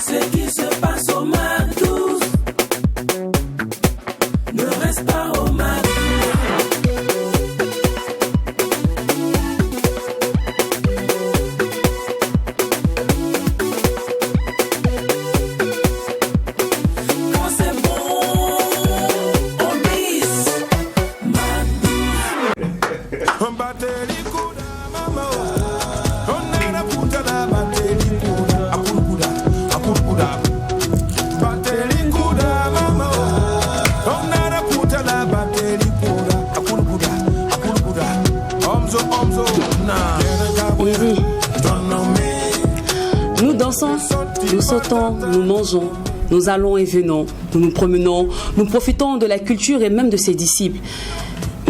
Ce qui se passe au Mac 12 ne reste pas au Mac 12. Quand c'est bon, on bise Mac 12. Nous dansons, nous sautons, nous mangeons, nous allons et venons, nous nous promenons, nous profitons de la culture et même de ses disciples.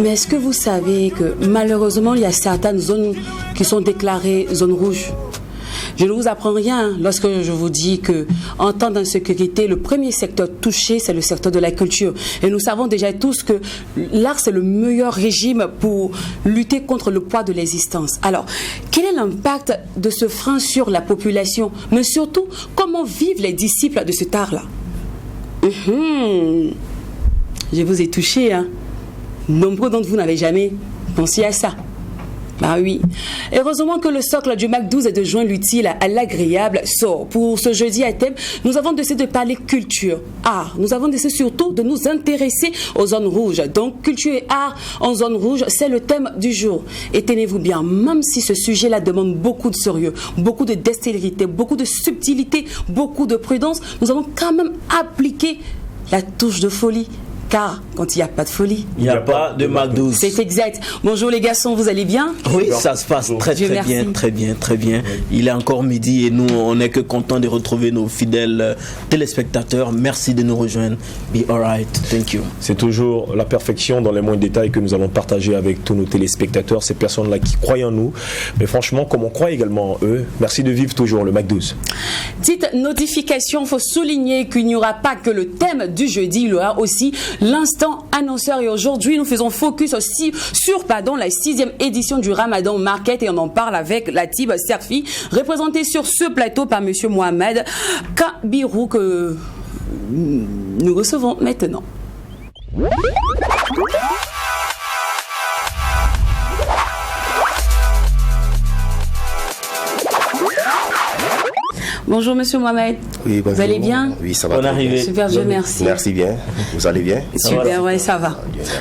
Mais est-ce que vous savez que malheureusement il y a certaines zones qui sont déclarées zones rouges? Je ne vous apprends rien lorsque je vous dis que, en temps d'insécurité, le premier secteur touché, c'est le secteur de la culture. Et nous savons déjà tous que l'art, c'est le meilleur régime pour lutter contre le poids de l'existence. Alors, quel est l'impact de ce frein sur la population? Mais surtout, comment vivent les disciples de cet art-là? Je vous ai touché, hein. Nombreux d'entre vous n'avaient jamais pensé à ça. Bah oui. Heureusement que le socle du Mac 12 est de joindre l'utile à l'agréable. Pour ce jeudi à thème, nous avons décidé de parler culture, art. Nous avons décidé surtout de nous intéresser aux zones rouges. Donc, culture et art en zone rouge, c'est le thème du jour. Et tenez-vous bien, même si ce sujet-là demande beaucoup de sérieux, beaucoup de dextérité, beaucoup de subtilité, beaucoup de prudence, nous avons quand même appliqué la touche de folie. Car quand il n'y a pas de folie, il n'y a pas de Mac 12. C'est exact. Bonjour les garçons, vous allez bien? Oui, ça se passe très bien, très bien, très bien. Il est encore midi et nous, on n'est que contents de retrouver nos fidèles téléspectateurs. Merci de nous rejoindre. Be alright, thank you. C'est toujours la perfection dans les moindres détails que nous allons partager avec tous nos téléspectateurs, ces personnes-là qui croient en nous. Mais franchement, comme on croit également en eux, merci de vivre toujours le Mac 12. Petite notification, il faut souligner qu'il n'y aura pas que le thème du jeudi, il y aura aussi l'instant annonceur. Et aujourd'hui, nous faisons focus aussi sur la 6e édition du Ramadan Market et on en parle avec Latib Serfi, représenté sur ce plateau par monsieur Mohamed Kabirou que nous recevons maintenant. Bonjour Monsieur Mohamed. Oui, bonjour. Vous allez bien? Oui, ça va. Bonne arrivée. Super, Dieu merci. Merci bien. Vous allez bien? Super, ouais, ça va.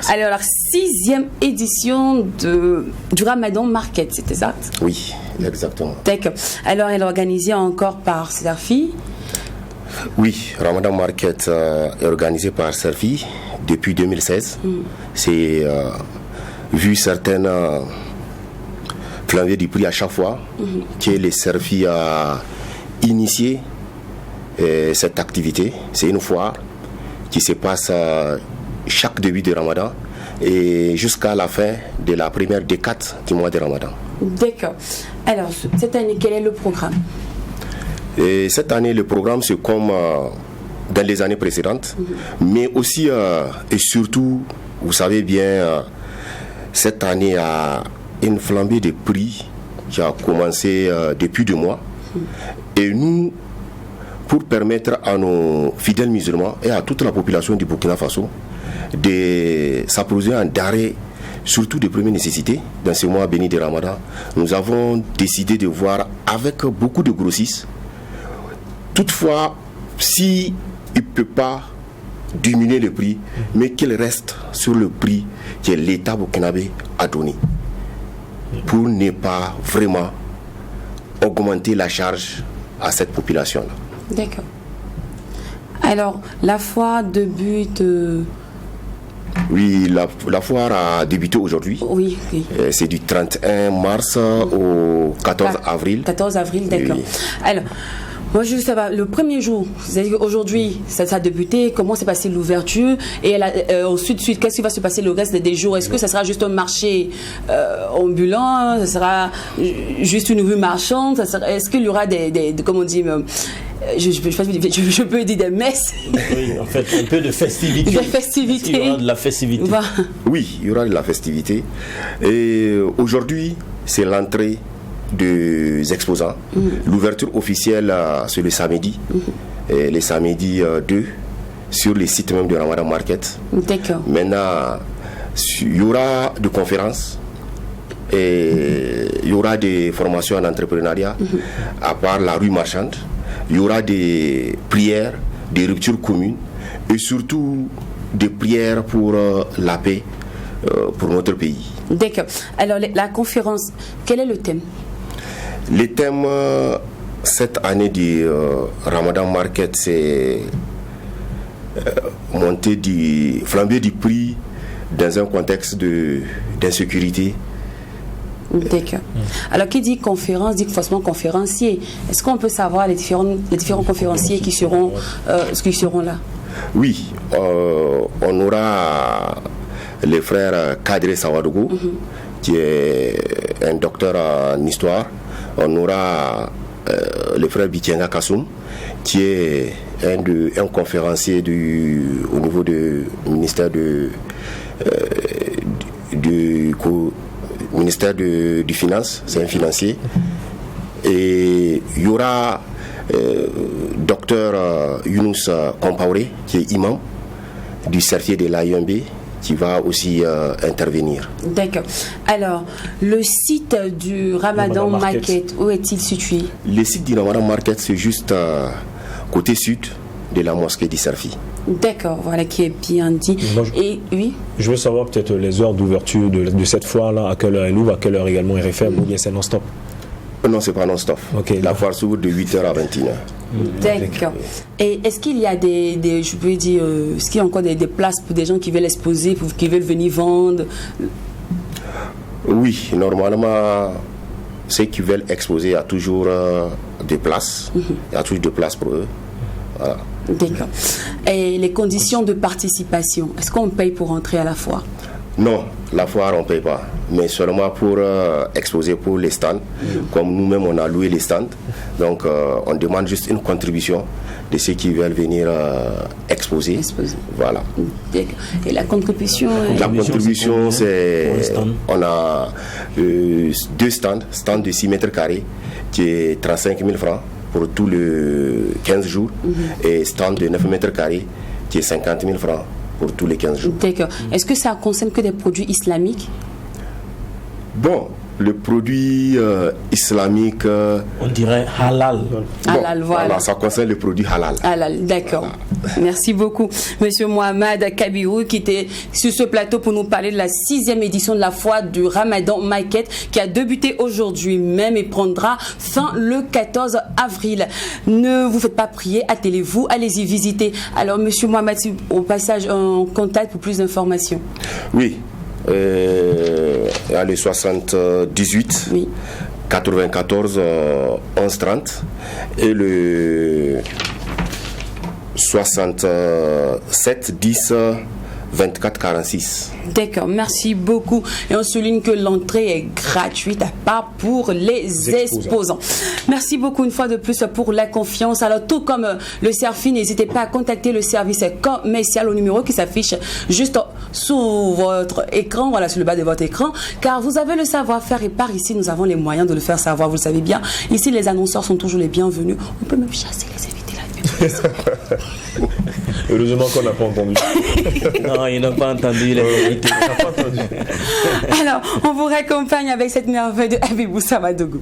Alors, la 6e édition du Ramadan Market, c'était ça? Oui, exactement. D'accord. Alors, elle est organisée encore par Serfi? Oui, Ramadan Market est organisé par Serfi depuis 2016. C'est vu certaines flambées du prix à chaque fois que les Serfi a initié cette activité. C'est une foire qui se passe chaque début de Ramadan et jusqu'à la fin de la première décade du mois de Ramadan. D'accord. Alors, cette année, quel est le programme? Et cette année, le programme, c'est comme dans les années précédentes, mais aussi et surtout, vous savez bien, cette année, il y a une flambée de prix qui a commencé depuis 2 mois. Et nous, pour permettre à nos fidèles musulmans et à toute la population du Burkina Faso de s'approvisionner en denrées, surtout de première nécessité, dans ce mois béni de Ramadan, nous avons décidé de voir avec beaucoup de grossistes. Toutefois, s'il ne peut pas diminuer le prix, mais qu'il reste sur le prix que l'État burkinabé a donné, pour ne pas vraiment augmenter la charge à cette population-là. D'accord. Alors, la foire débute... Oui, la foire a débuté aujourd'hui. Oui, oui. C'est du 31 mars au 14 avril. 14 avril, d'accord. Oui. Alors, moi, je veux savoir, le premier jour, c'est-à-dire aujourd'hui, ça a débuté, comment s'est passée l'ouverture et ensuite, qu'est-ce qui va se passer le reste des jours? Est-ce que ça sera juste un marché ambulant? Ça sera juste une rue marchande? Est-ce qu'il y aura comment on dit, je peux dire des messes? Oui, en fait, un peu de festivité. De festivité. Il y aura de la festivité. Oui, il y aura de la festivité. Et aujourd'hui, c'est l'entrée des exposants. L'ouverture officielle, c'est le samedi, et les samedis 2, sur les sites même de Ramadan Market. D'accord. Maintenant, il y aura des conférences et il y aura des formations en entrepreneuriat, à part la rue marchande. Il y aura des prières, des ruptures communes et surtout des prières pour la paix pour notre pays. D'accord. Alors, la conférence, quel est le thème? Le thème cette année du Ramadan Market, c'est flamber du prix dans un contexte d'insécurité. D'accord. Alors, qui dit conférence dit forcément conférencier. Est-ce qu'on peut savoir les différents conférenciers qui seront là? Oui, on aura le frère Kadri Sawadougou, qui est un docteur en histoire. On aura le frère Bitienga Kassoum, qui est un conférencier au niveau du ministère ministère du Finance, c'est un financier. Et il y aura docteur Younous Compaoré, qui est imam du certier de l'AIMB, qui va aussi intervenir. D'accord. Alors, le site du Ramadan Market, où est-il situé? Le site du Ramadan Market, c'est juste côté sud de la mosquée d'Isserfi. D'accord, voilà qui est bien dit. Et oui. Je veux savoir peut-être les heures d'ouverture de cette foire-là, à quelle heure elle ouvre, à quelle heure également elle est ferme, ou bien c'est non-stop? Non, c'est pas non-stop. Okay, la foire s'ouvre de 8h à 21h. D'accord. Et est-ce qu'il y a est-ce qu'il y a encore des places pour des gens qui veulent exposer, qui veulent venir vendre? Oui, normalement, ceux qui veulent exposer, il y a toujours des places. Il y a toujours des places pour eux. Voilà. D'accord. Et les conditions de participation, est-ce qu'on paye pour entrer à la foire? Non, la foire on ne paye pas, mais seulement pour exposer pour les stands. Comme nous-mêmes on a loué les stands, donc on demande juste une contribution de ceux qui veulent venir exposer. Voilà. Et la contribution La contribution, c'est on a deux stands de 6 mètres carrés qui est 35 000 francs pour tous les 15 jours et stand de 9 mètres carrés qui est 50 000 francs pour tous les 15 jours. D'accord. Est-ce que ça concerne que des produits islamiques? Bon, le produit islamique... on dirait halal. Halal, voilà. Ça concerne le produit halal. Halal, d'accord. Voilà. Merci beaucoup, Monsieur Mohamed Kabirou, qui était sur ce plateau pour nous parler de la 6e édition de la foire du Ramadan Market, qui a débuté aujourd'hui même et prendra fin le 14 avril. Ne vous faites pas prier, attelez-vous, allez-y visiter. Alors, Monsieur Mohamed, au passage, en contact pour plus d'informations. Oui. Il y a le 78 oui. 94 11 30 et le 67 10 24 46. D'accord, merci beaucoup. Et on souligne que l'entrée est gratuite à part pour les exposants. Merci beaucoup une fois de plus pour la confiance. Alors tout comme le Serfi, n'hésitez pas à contacter le service commercial au numéro qui s'affiche juste sous votre écran, voilà, sur le bas de votre écran, car vous avez le savoir-faire et par ici nous avons les moyens de le faire savoir, vous le savez bien. Ici les annonceurs sont toujours les bienvenus. On peut même chasser les invités là. Heureusement qu'on n'a pas entendu. Non, ils n'ont pas entendu la vérité. Alors, on vous raccompagne avec cette merveille de Habibou Samadougou.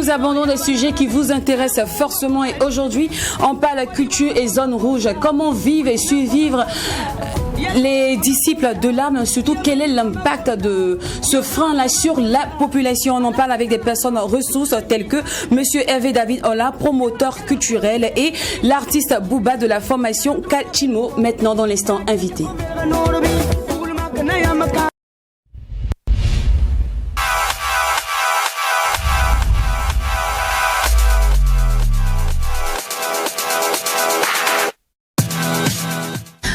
nous abordons des sujets qui vous intéressent forcément et aujourd'hui, on parle culture et zone rouge. Comment vivre et survivre les disciples de l'âme, surtout quel est l'impact de ce frein-là sur la population. On en parle avec des personnes ressources telles que Monsieur Hervé David Ola, promoteur culturel, et l'artiste Bouba de la formation Kachimo, maintenant dans l'instant invité.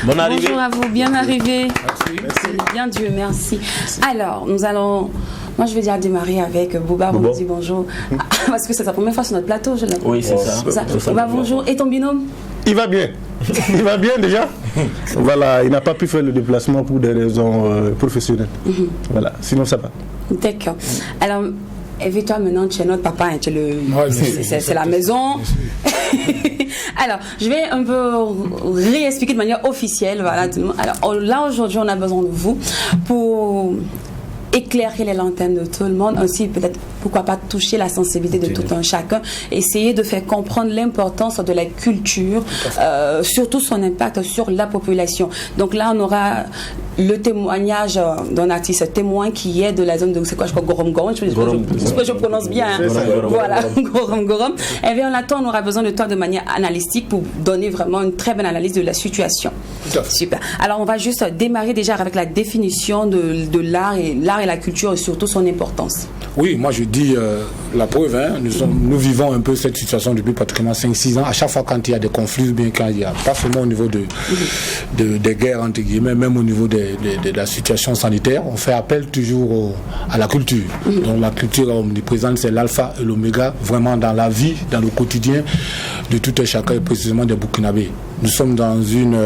Bonne arrivée. Bonjour à vous, bien arrivé. Merci. Bien Dieu, merci. Alors, nous allons, moi je vais déjà démarrer avec Bouba. On dit bonjour. Parce que c'est sa première fois sur notre plateau, je l'ai. Oui, c'est ça. Bouba, bonjour. Et ton binôme? Il va bien. Il va bien déjà. Voilà, il n'a pas pu faire le déplacement pour des raisons professionnelles. Voilà, sinon ça va. D'accord. Alors, évite-toi maintenant, tu es notre papa, hein, tu es le... c'est la maison. Alors, je vais un peu réexpliquer de manière officielle. Voilà. Alors, là, aujourd'hui, on a besoin de vous pour éclairer les lanternes de tout le monde, ainsi peut-être, pourquoi pas, toucher la sensibilité de tout un chacun, essayer de faire comprendre l'importance de la culture, surtout son impact sur la population. Donc là, on aura le témoignage d'un artiste témoin qui est de la zone de, c'est quoi, je crois, Gorom Gorom, je prononce bien, hein. Voilà, Gorom Gorom. Et bien, on aura besoin de toi de manière analytique pour donner vraiment une très bonne analyse de la situation. Super. Alors, on va juste démarrer déjà avec la définition de l'art et la culture et surtout son importance. Oui, moi je dis la preuve, hein, nous vivons un peu cette situation depuis pratiquement 5-6 ans. À chaque fois quand il y a des conflits, bien quand il y a, pas seulement au niveau des guerres entre guillemets, même au niveau de la situation sanitaire, on fait appel toujours à la culture. Donc la culture omniprésente, c'est l'alpha et l'oméga vraiment dans la vie, dans le quotidien de tout un chacun et précisément des Burkinabés. Nous sommes dans une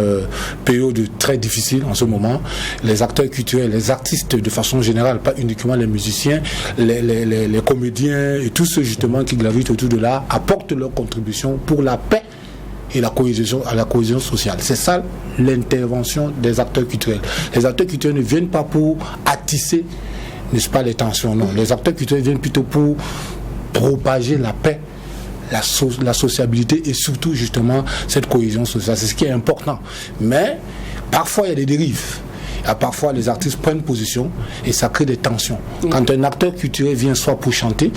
période très difficile en ce moment. Les acteurs culturels, les artistes de façon générale, pas uniquement les musiciens, les comédiens et tous ceux justement qui gravitent autour de l'art apportent leur contribution pour la paix et la cohésion sociale. C'est ça l'intervention des acteurs culturels. Les acteurs culturels ne viennent pas pour attisser, n'est-ce pas, les tensions, non. Les acteurs culturels viennent plutôt pour propager la paix, la sociabilité et surtout justement cette cohésion sociale. C'est ce qui est important. Mais parfois il y a des dérives. Parfois les artistes prennent position et ça crée des tensions. Quand un acteur culturel vient soit pour chanter,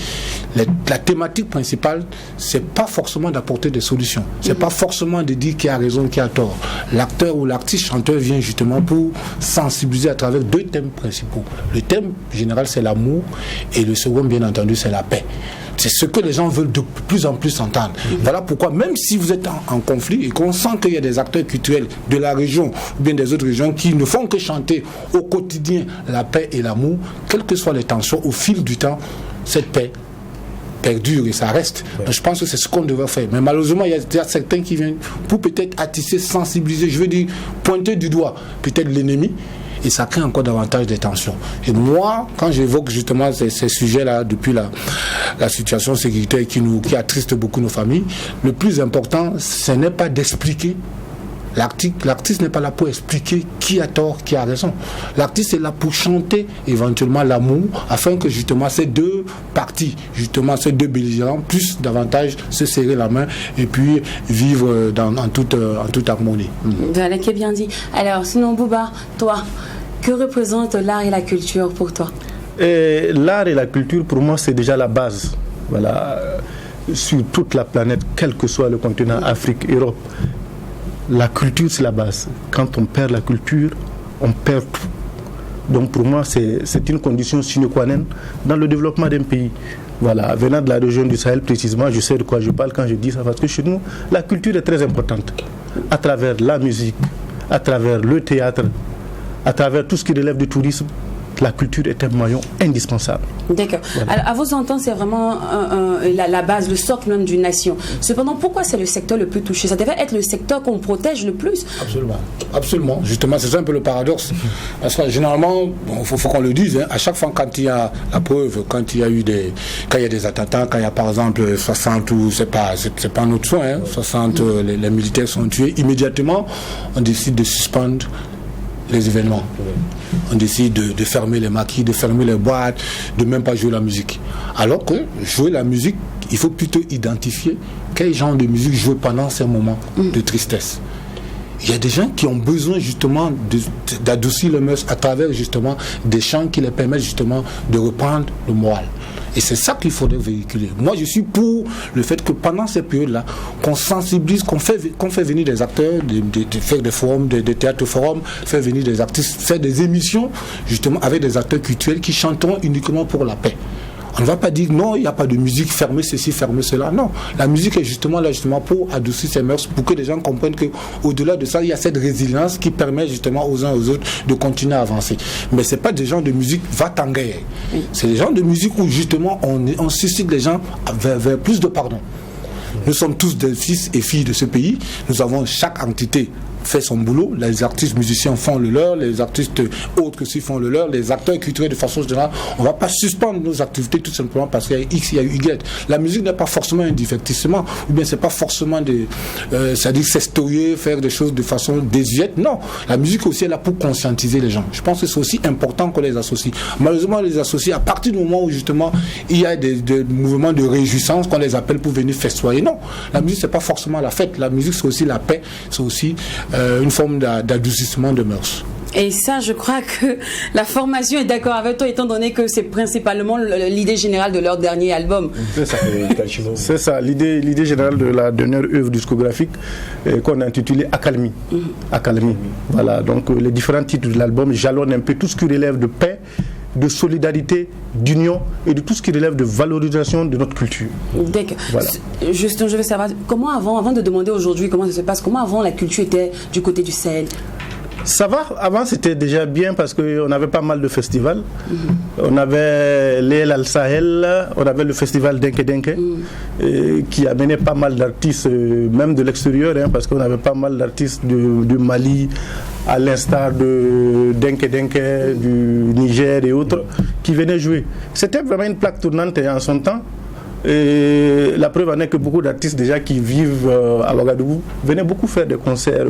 la thématique principale, c'est pas forcément d'apporter des solutions. C'est pas forcément de dire qui a raison, qui a tort. L'acteur ou l'artiste chanteur vient justement pour sensibiliser à travers deux thèmes principaux. Le thème général, c'est l'amour et le second, bien entendu, c'est la paix. C'est ce que les gens veulent de plus en plus entendre. Voilà pourquoi, même si vous êtes en conflit et qu'on sent qu'il y a des acteurs culturels de la région ou bien des autres régions qui ne font que chanter au quotidien la paix et l'amour, quelles que soient les tensions, au fil du temps, cette paix perdure et ça reste. Donc, je pense que c'est ce qu'on devrait faire. Mais malheureusement, il y a certains qui viennent pour peut-être attisser, sensibiliser, je veux dire, pointer du doigt peut-être l'ennemi. Et ça crée encore davantage de tensions. Et moi, quand j'évoque justement ces sujets-là, depuis la situation sécuritaire qui attriste beaucoup nos familles, le plus important, ce n'est pas d'expliquer. L'artiste n'est pas là pour expliquer qui a tort, qui a raison. L'artiste est là pour chanter éventuellement l'amour, afin que justement ces deux parties, justement ces deux belligérants, puissent davantage se serrer la main et puis vivre en toute harmonie. Voilà, qui est bien dit. Alors, sinon, Bouba, toi, que représente l'art et la culture pour toi? L'art et la culture, pour moi, c'est déjà la base. Voilà, sur toute la planète, quel que soit le continent, Afrique, Europe. La culture, c'est la base. Quand on perd la culture, on perd tout. Donc pour moi, c'est une condition sine qua non dans le développement d'un pays. Voilà, venant de la région du Sahel précisément, je sais de quoi je parle quand je dis ça, parce que chez nous, la culture est très importante. À travers la musique, à travers le théâtre, à travers tout ce qui relève du tourisme, la culture est un maillon indispensable. D'accord. Voilà. Alors, à vous entendre, c'est vraiment la base, le socle même d'une nation. Cependant, pourquoi c'est le secteur le plus touché? Ça devrait être le secteur qu'on protège le plus. Absolument. Absolument. Justement, c'est ça un peu le paradoxe. Parce que généralement, faut qu'on le dise, hein, à chaque fois quand il y a la preuve, quand il y a des attentats, quand il y a par exemple 60 ou c'est pas notre soin, hein, 60 les militaires sont tués, immédiatement on décide de suspendre les événements. On décide de fermer les maquis, de fermer les boîtes, de même pas jouer la musique. Alors que jouer la musique, il faut plutôt identifier quel genre de musique jouer pendant ces moments de tristesse. Il y a des gens qui ont besoin justement d'adoucir le mœurs à travers justement des chants qui les permettent justement de reprendre le moral. Et c'est ça qu'il faudrait véhiculer. Moi, je suis pour le fait que pendant ces périodes-là, qu'on sensibilise, qu'on fait venir des acteurs, de faire des forums, des théâtres forums, faire venir des artistes, faire des émissions justement avec des acteurs culturels qui chanteront uniquement pour la paix. On ne va pas dire non, il n'y a pas de musique, fermez ceci, fermez cela. Non, la musique est justement là pour adoucir ces mœurs, pour que les gens comprennent qu'au-delà de ça, il y a cette résilience qui permet justement aux uns aux autres de continuer à avancer. Mais ce n'est pas des gens de musique va-t-en-guerre. C'est des gens de musique où justement on suscite les gens vers plus de pardon. Nous sommes tous des fils et filles de ce pays. Nous avons chaque entité fait son boulot, les artistes musiciens font le leur, les artistes autres aussi font le leur, les acteurs culturels de façon générale. On ne va pas suspendre nos activités tout simplement parce qu'il y a X, il y a Y. La musique n'est pas forcément un divertissement, ou bien c'est pas forcément c'est-à-dire s'estorier, faire des choses de façon désuète. Non, la musique aussi est là pour conscientiser les gens. Je pense que c'est aussi important qu'on les associe. Malheureusement, on les associe à partir du moment où justement il y a des mouvements de réjouissance qu'on les appelle pour venir festoyer. Non, la musique c'est pas forcément la fête. La musique c'est aussi la paix, c'est aussi une forme d'adoucissement de mœurs. Et ça, je crois que la formation est d'accord avec toi, étant donné que c'est principalement l'idée générale de leur dernier album. C'est ça, l'idée générale de la dernière œuvre discographique qu'on a intitulée Accalmie. Accalmie. Voilà, donc les différents titres de l'album jalonnent un peu tout ce qui relève de paix, de solidarité, d'union et de tout ce qui relève de valorisation de notre culture. D'accord. Voilà. Justin, je veux savoir, comment avant de demander aujourd'hui comment ça se passe, comment avant la culture était du côté du Sahel? Ça va, avant c'était déjà bien parce qu'on avait pas mal de festivals. On avait l'El Al-Sahel, on avait le festival Denke Denke qui amenait pas mal d'artistes, même de l'extérieur, parce qu'on avait pas mal d'artistes du Mali, à l'instar de Denke Denke, du Niger et autres, qui venaient jouer. C'était vraiment une plaque tournante en son temps. Et la preuve en est que beaucoup d'artistes déjà qui vivent à Ouagadougou venaient beaucoup faire des concerts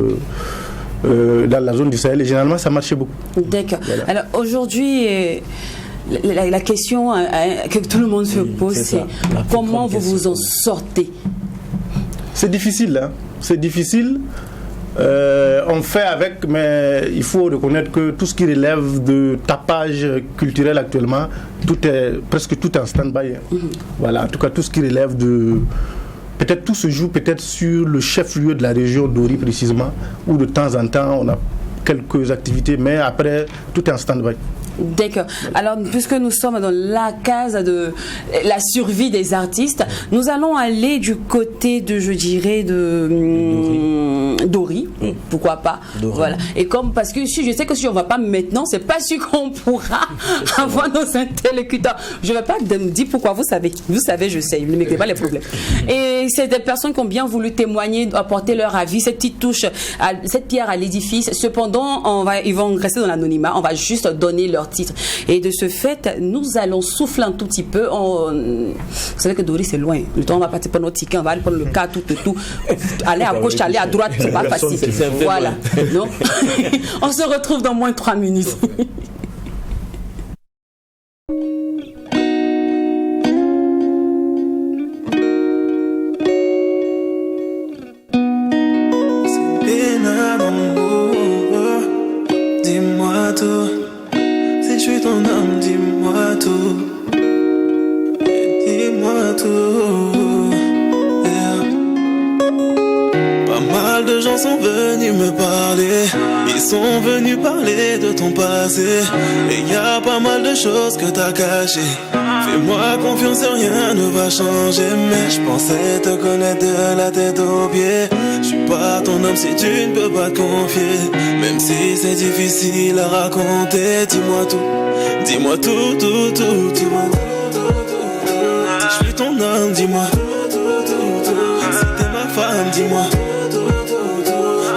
dans la zone du Sahel et généralement ça marchait beaucoup. D'accord. Voilà. Alors aujourd'hui, la question que tout le monde se pose, c'est comment vous vous en sortez? C'est difficile, hein. C'est difficile. On fait avec, mais il faut reconnaître que tout ce qui relève de tapage culturel actuellement, presque tout est en stand-by. Voilà, en tout cas tout ce qui relève de... Peut-être tout se joue peut-être sur le chef-lieu de la région d'Ori précisément, où de temps en temps on a quelques activités, mais après tout est en stand-by. D'accord. Alors, puisque nous sommes dans la case de la survie des artistes, nous allons aller du côté de, je dirais, d'Ori. Pourquoi pas. Dori. Voilà. Et comme, parce que si je sais que si on ne va pas maintenant, c'est pas sûr qu'on pourra avoir nos interlocuteurs. Je ne vais pas me dire pourquoi, vous savez, je sais, ne mettez pas les problèmes. Et c'est des personnes qui ont bien voulu témoigner, apporter leur avis, cette petite touche, cette pierre à l'édifice. Cependant, ils vont rester dans l'anonymat, on va juste donner leur titre. Et de ce fait, nous allons souffler un tout petit peu. Vous savez que Dori c'est loin. Le temps on va partir pour notre ticket, on va aller prendre le cas, tout. Aller à gauche, aller à droite, c'est pas facile. Voilà. Non. On se retrouve dans moins de 3 minutes. Dis-moi tout. Si je suis ton homme, dis-moi tout. Dis-moi tout. Yeah. Pas mal de gens sont venus me parler. Ils sont venus parler de ton passé. Et y a pas mal de choses que t'as cachées. Fais-moi confiance, rien ne va changer. Mais je pensais te connaître de la tête aux pieds. Je suis pas ton homme si tu ne peux pas te confier. Même si c'est difficile à raconter. Dis-moi tout, dis-moi tout, tout, tout. Dis-moi tout. Si je suis ton homme, dis-moi. Si t'es ma femme, dis-moi.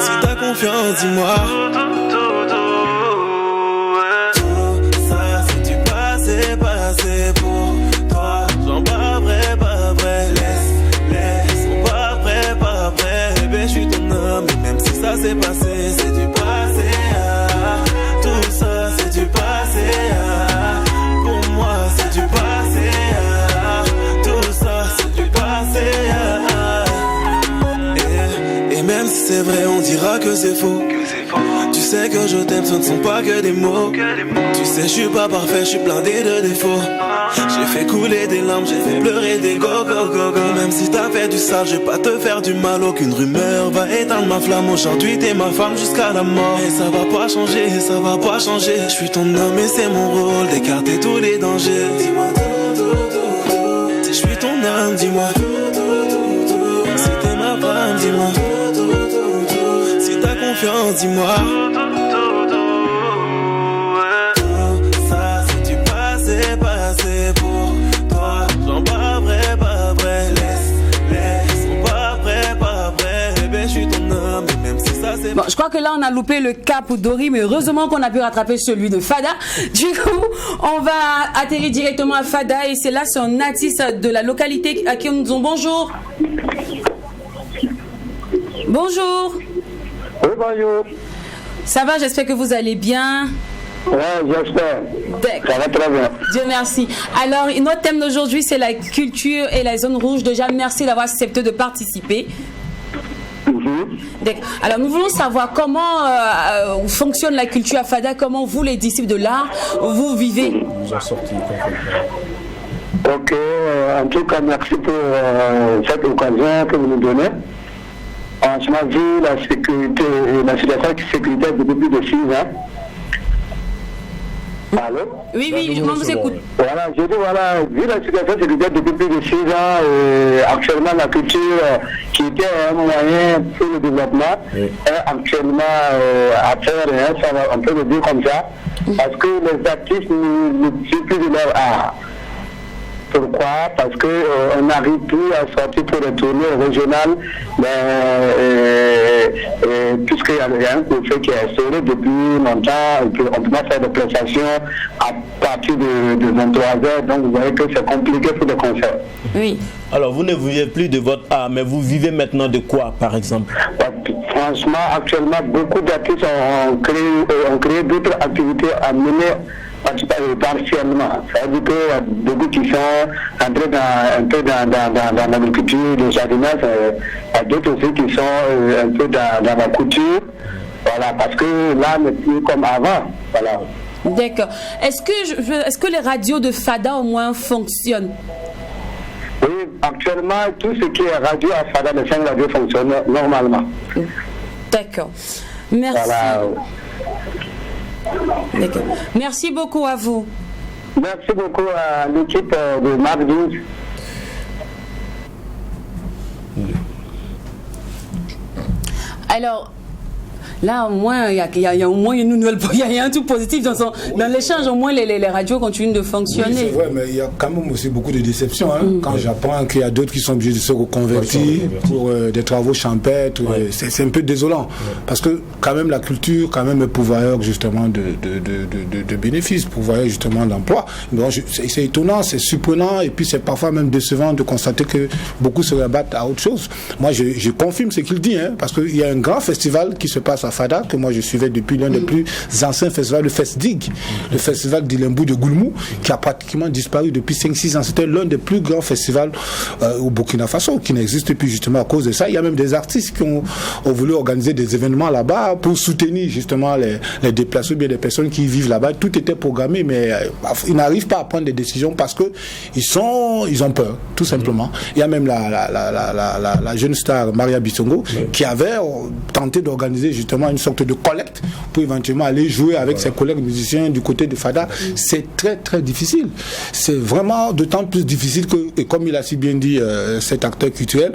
Si t'as confiance, dis-moi. Tout ça, c'est du passé pour toi. J'en pas vrai. Laisse, on pas prêt. Bébé, je suis ton homme. Et même si ça s'est passé, c'est du passé. c'est vrai, on dira que c'est faux. Tu sais que je t'aime, ce ne sont pas que des mots. Tu sais, je suis pas parfait, je suis blindé de défauts. J'ai fait couler des larmes, j'ai fait pleurer des go. Même si t'as fait du sale, je vais pas te faire du mal. Aucune rumeur va éteindre ma flamme. Aujourd'hui t'es ma femme jusqu'à la mort. Et ça va pas changer, ça va pas changer. Je suis ton homme et c'est mon rôle d'écarter tous les dangers. Dis-moi si je suis ton homme, dis-moi si t'es ma femme, dis-moi si t'as confiance, dis-moi. Ça c'est du passé pour toi. J'en pas vrai, laisse pas vrai, bébé, je suis ton homme, et même si ça c'est... Bon, je crois que là on a loupé le cap pour Dori, mais heureusement qu'on a pu rattraper celui de Fada. Du coup, on va atterrir directement à Fada et c'est là son artiste de la localité à qui nous disons bonjour. Bonjour. Oui, bonjour. Ça va, j'espère que vous allez bien. Oui, j'espère. Ça va très bien. Dieu merci. Alors, notre thème d'aujourd'hui, c'est la culture et la zone rouge. Déjà, merci d'avoir accepté de participer. Alors, nous voulons savoir comment fonctionne la culture à Fada, comment vous, les disciples de l'art, vous vivez. Nous en sortis Ok, en tout cas, merci pour cette occasion que vous nous donnez. Franchement, vu la sécurité, la situation sécuritaire depuis plus de 6 ans. Allô? Oui, je vous écoute. Voilà, je dis voilà, vu la situation sécuritaire depuis plus de 6 ans, actuellement la culture qui était un moyen pour le développement est actuellement à faire, on peut le dire comme ça, parce que les artistes ne suivent plus de leur art. Pourquoi? Parce qu'on n'arrive plus à sortir pour retourner au régional, puisqu'il y a un conflit qui est instauré depuis longtemps, et puis on peut pas faire des prestations à partir de 23h, donc vous voyez que c'est compliqué pour des concerts. Oui. Alors vous ne vivez plus de votre art, mais vous vivez maintenant de quoi, par exemple? Franchement, actuellement, beaucoup d'artistes ont créé d'autres activités à mener partiellement. Ça veut dire qu'il y a beaucoup qui sont entrés un peu dans l'agriculture, le jardinage, il y a d'autres aussi qui sont un peu dans la couture. Voilà, parce que là, n'est plus comme avant. Voilà. D'accord. Est-ce que les radios de Fada au moins fonctionnent? Oui, actuellement, tout ce qui est radio à Fada, les 5 radios fonctionnent normalement. D'accord. Merci. Voilà. D'accord. Merci beaucoup à vous. Merci beaucoup à l'équipe de Marc 12. Alors, là, au moins, il y a au moins une nouvelle, il y a un tout positif dans l'échange. Au moins, les radios continuent de fonctionner. Oui, c'est vrai, mais il y a quand même aussi beaucoup de déceptions. Quand j'apprends qu'il y a d'autres qui sont obligés de se reconvertir pour des travaux champêtres, c'est un peu désolant. Parce que quand même, la culture, quand même, est pourvoyeur justement de bénéfices, pourvoyeur justement d'emploi. Donc, c'est étonnant, c'est surprenant, et puis c'est parfois même décevant de constater que beaucoup se rabattent à autre chose. Moi, je confirme ce qu'il dit, parce qu'il y a un grand festival qui se passe à Fada, que moi je suivais depuis l'un des plus anciens festivals, le Festdig, le festival d'Ilembu de Goulmou, qui a pratiquement disparu depuis 5-6 ans. C'était l'un des plus grands festivals au Burkina Faso, qui n'existe plus justement à cause de ça. Il y a même des artistes qui ont voulu organiser des événements là-bas pour soutenir justement les déplacés, bien des personnes qui vivent là-bas. Tout était programmé, mais ils n'arrivent pas à prendre des décisions parce que ils ont peur, tout simplement. Il y a même la jeune star Maria Bissongo qui avait tenté d'organiser justement une sorte de collecte pour éventuellement aller jouer avec ses collègues musiciens du côté de Fada. C'est très très difficile. C'est vraiment d'autant plus difficile que, et comme il a si bien dit cet acteur culturel,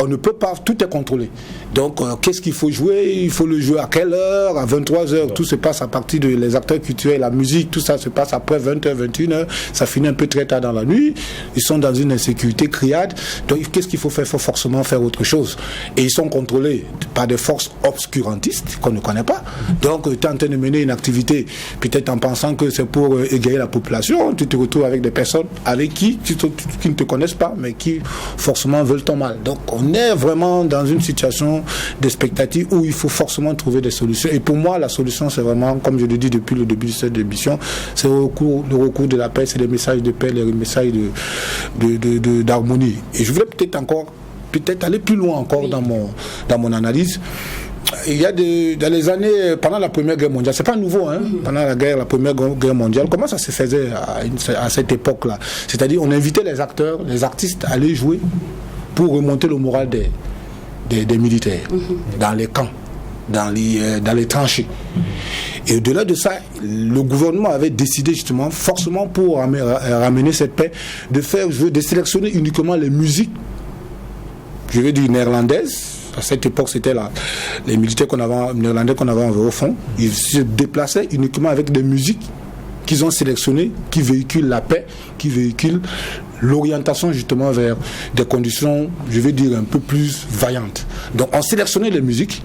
on ne peut pas, tout est contrôlé. Donc, qu'est-ce qu'il faut jouer? Il faut le jouer à quelle heure? À 23h, tout se passe à partir des acteurs culturels, la musique, tout ça se passe après 20h, 21h. Ça finit un peu très tard dans la nuit. Ils sont dans une insécurité criade. Donc, qu'est-ce qu'il faut faire? Il faut forcément faire autre chose. Et ils sont contrôlés par des forces obscurantistes qu'on ne connaît pas. Donc, tu es en train de mener une activité, peut-être en pensant que c'est pour égayer la population. Tu te retrouves avec des personnes avec qui ne te connaissent pas, mais qui forcément veulent ton mal. Donc, on est vraiment dans une situation d'expectative où il faut forcément trouver des solutions. Et pour moi, la solution, c'est vraiment, comme je le dis depuis le début de cette émission, c'est le recours de la paix, c'est des messages de paix, les messages d'harmonie. Et je voulais peut-être encore peut-être aller plus loin encore dans mon analyse. Il y a dans les années, pendant la Première Guerre mondiale, c'est pas nouveau, hein, pendant la Première Guerre mondiale, comment ça se faisait à cette époque-là? C'est-à-dire, on invitait les acteurs, les artistes à aller jouer pour remonter le moral des militaires, dans les camps, dans les tranchées. Et au-delà de ça, le gouvernement avait décidé justement, forcément pour ramener cette paix, de sélectionner uniquement les musiques, je veux dire néerlandaises. À cette époque, c'était les militaires néerlandais qu'on avait envoyés au fond. Ils se déplaçaient uniquement avec des musiques qu'ils ont sélectionnées, qui véhiculent la paix, qui véhiculent l'orientation justement vers des conditions, je vais dire, un peu plus vaillantes. Donc on sélectionnait les musiques,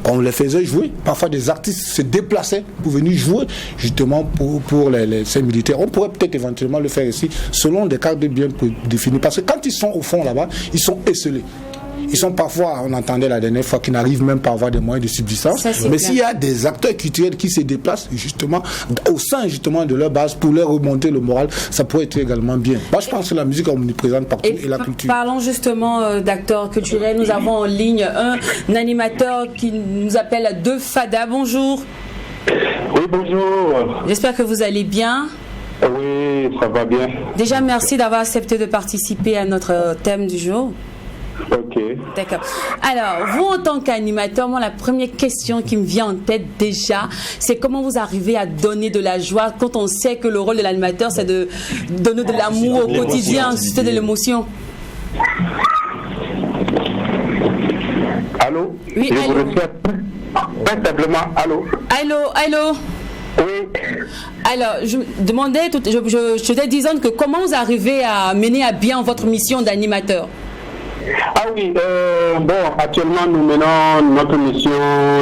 on les faisait jouer. Parfois des artistes se déplaçaient pour venir jouer justement pour ces militaires. On pourrait peut-être éventuellement le faire ici selon des cadres bien définis. Parce que quand ils sont au fond là-bas, ils sont esselés. Ils sont parfois, on entendait la dernière fois, qui n'arrivent même pas à avoir des moyens de subsistance. Mais s'il y a des acteurs culturels qui se déplacent justement au sein justement de leur base pour leur remonter le moral, ça pourrait être également bien. Moi, je pense que la musique est omniprésente partout et la culture. Parlons justement d'acteurs culturels. Nous avons en ligne un animateur qui nous appelle De Fada. Bonjour. Oui, bonjour. J'espère que vous allez bien. Oui, ça va bien. Déjà, merci d'avoir accepté de participer à notre thème du jour. Ok. D'accord. Alors, vous en tant qu'animateur, moi, la première question qui me vient en tête déjà, c'est comment vous arrivez à donner de la joie quand on sait que le rôle de l'animateur, c'est de donner de l'amour au quotidien, susciter de l'émotion. Allô? Oui, je allô. vous reçois très simplement. Allô? Allô? Oui. Alors, je me demandais, je te disant que comment vous arrivez à mener à bien votre mission d'animateur? Ah oui, bon, actuellement nous menons notre mission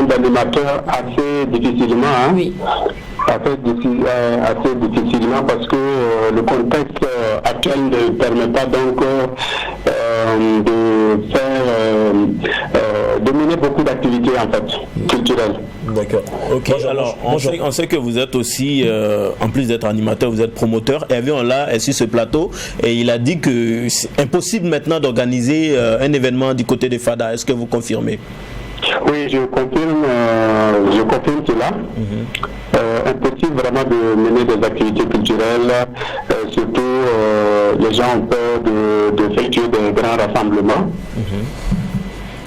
d'animateur assez difficilement. Hein? Oui. Assez difficilement parce que le contexte actuel ne permet pas donc de mener beaucoup d'activités en fait culturelles. D'accord. Ok. Alors, on sait que vous êtes aussi, en plus d'être animateur, vous êtes promoteur. Hervé, on l'a sur ce plateau et il a dit que c'est impossible maintenant d'organiser un événement du côté de Fada. Est-ce que vous confirmez? Oui, je confirme cela. Impossible vraiment de mener des activités culturelles, surtout les gens ont peur d'effectuer des grands rassemblements.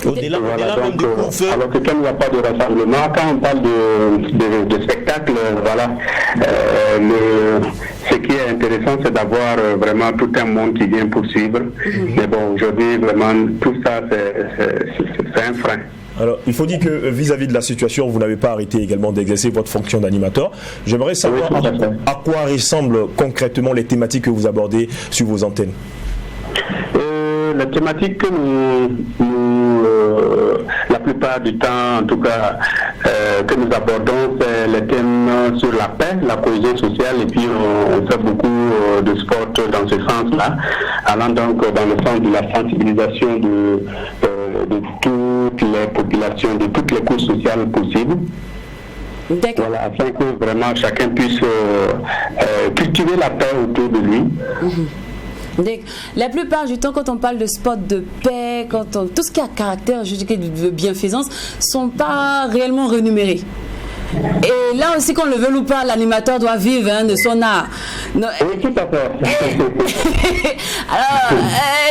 Au-delà même du couvre-feu. Alors que quand il n'y a pas de rassemblement, quand on parle de spectacle, voilà, ce qui est intéressant, c'est d'avoir vraiment tout un monde qui vient poursuivre. Mais bon, aujourd'hui, vraiment, tout ça, c'est un frein. Alors, il faut dire que vis-à-vis de la situation, vous n'avez pas arrêté également d'exercer votre fonction d'animateur. J'aimerais savoir à quoi ressemblent concrètement les thématiques que vous abordez sur vos antennes. La thématique que la plupart du temps, en tout cas, que nous abordons, c'est les thèmes sur la paix, la cohésion sociale, et puis on fait beaucoup de sport dans ce sens-là, allant donc dans le sens de la sensibilisation de toutes les populations, de toutes les couches sociales possibles. Voilà, afin que vraiment chacun puisse cultiver la paix autour de lui. La plupart du temps, quand on parle de sport de paix, tout ce qui a caractère de bienfaisance, ne sont pas réellement rémunérés. Et là aussi, qu'on le veut ou pas, l'animateur doit vivre de son art. Non. Oui, tout à fait. Alors,